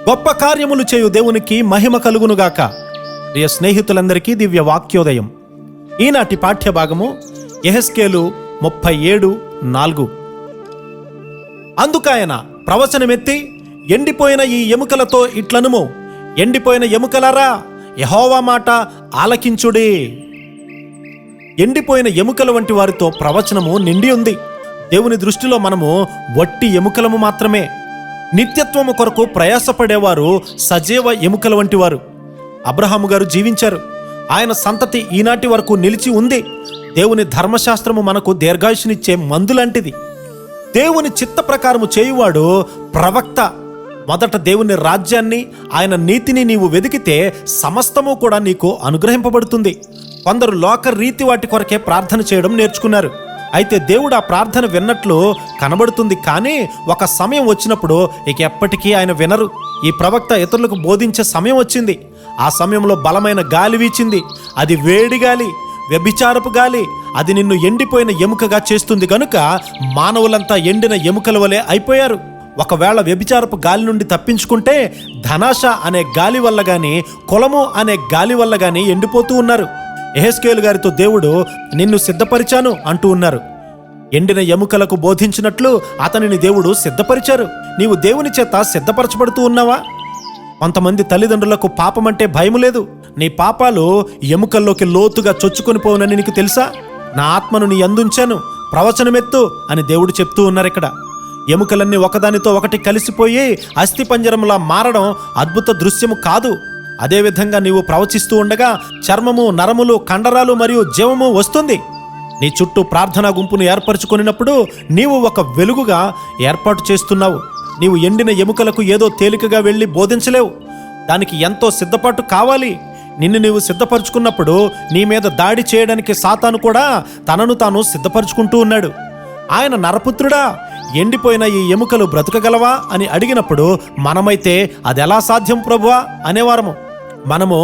గొప్ప కార్యములు చేయు దేవునికి మహిమ కలుగునుగాక. ప్రియ స్నేహితులందరికీ దివ్య వాక్యోదయం. ఈనాటి పాఠ్యభాగము యెహెజ్కేలు 37:4. అందుకాయన ప్రవచనమెత్తి, ఎండిపోయిన ఈ ఎముకలతో ఇట్లనుము, ఎండిపోయిన ఎముకలారా, యెహోవా మాట ఆలకించుడి. ఎండిపోయిన ఎముకల వంటి వారితో ప్రవచనము నిండి ఉంది. దేవుని దృష్టిలో మనము వట్టి ఎముకలము మాత్రమే. నిత్యత్వము కొరకు ప్రయాసపడేవారు సజీవ ఎముకల వంటి వారు. అబ్రహాము గారు జీవించారు. ఆయన సంతతి ఈనాటి వరకు నిలిచి ఉంది. దేవుని ధర్మశాస్త్రము మనకు దీర్ఘాయుషునిచ్చే మందులాంటిది. దేవుని చిత్త ప్రకారము చేయువాడు ప్రవక్త. మొదట దేవుని రాజ్యాన్ని, ఆయన నీతిని నీవు వెదికితే సమస్తము కూడా నీకు అనుగ్రహింపబడుతుంది. కొందరు లోక రీతి వాటి కొరకే ప్రార్థన చేయడం నేర్చుకున్నారు. అయితే దేవుడు ఆ ప్రార్థన విన్నట్లు కనబడుతుంది, కానీ ఒక సమయం వచ్చినప్పుడు ఇక ఎప్పటికీ ఆయన వినరు. ఈ ప్రవక్త ఇతరులకు బోధించే సమయం వచ్చింది. ఆ సమయంలో బలమైన గాలి వీచింది. అది వేడి గాలి, వ్యభిచారపు గాలి. అది నిన్ను ఎండిపోయిన ఎముకగా చేస్తుంది గనుక మానవులంతా ఎండిన ఎముకల వలె అయిపోయారు. ఒకవేళ వ్యభిచారపు గాలి నుండి తప్పించుకుంటే ధనాశ అనే గాలి వల్ల గాని, కులము అనే గాలి వల్ల గాని ఎండిపోతూ ఉన్నారు. యెహెజ్కేలు గారితో దేవుడు నిన్ను సిద్ధపరిచాను అంటూ ఉన్నారు. ఎండిన ఎముకలకు బోధించినట్లు అతనిని దేవుడు సిద్ధపరిచారు. నీవు దేవుని చేత సిద్ధపరచబడుతూ ఉన్నావా? కొంతమంది తల్లిదండ్రులకు పాపమంటే భయము లేదు. నీ పాపాలు ఎముకల్లోకి లోతుగా చొచ్చుకొని పోవునని నీకు తెలుసా? నా ఆత్మను నీ యందుంచాను, ప్రవచనమెత్తు అని దేవుడు చెప్తూ ఉన్నారు. ఇక్కడ ఎముకలన్నీ ఒకదానితో ఒకటి కలిసిపోయి అస్థిపంజరంలా మారడం అద్భుత దృశ్యము కాదు. అదేవిధంగా నీవు ప్రవచిస్తూ ఉండగా చర్మము, నరములు, కండరాలు మరియు జీవము వస్తుంది. నీ చుట్టూ ప్రార్థనా గుంపును ఏర్పరచుకున్నప్పుడు నీవు ఒక వెలుగుగా ఏర్పాటు చేస్తున్నావు. నీవు ఎండిన ఎముకలకు ఏదో తేలికగా వెళ్ళి బోధించలేవు. దానికి ఎంతో సిద్ధపాటు కావాలి. నిన్ను నీవు సిద్ధపరచుకున్నప్పుడు నీ మీద దాడి చేయడానికి సాతాను కూడా తనను తాను సిద్ధపరచుకుంటూ ఉన్నాడు. ఆయన నరపుత్రుడా, ఎండిపోయిన ఈ ఎముకలు బ్రతకగలవా అని అడిగినప్పుడు మనమైతే అదెలా సాధ్యం ప్రభువా అనేవారము. మనము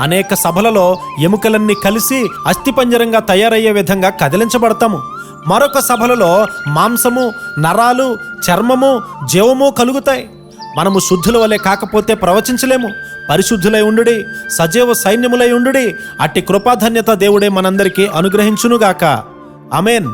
అనేక సభలలో ఎముకలన్నీ కలిసి అస్థిపంజరంగా తయారయ్యే విధంగా కదిలించబడతాము. మరొక సభలలో మాంసము, నరాలు, చర్మము, జీవము కలుగుతాయి. మనము శుద్ధుల వలె కాకపోతే ప్రవచించలేము. పరిశుద్ధులై ఉండుడి, సజీవ సైన్యములై ఉండుడి. అట్టి కృపాధన్యత దేవుడే మనందరికీ అనుగ్రహించునుగాక. ఆమేన్.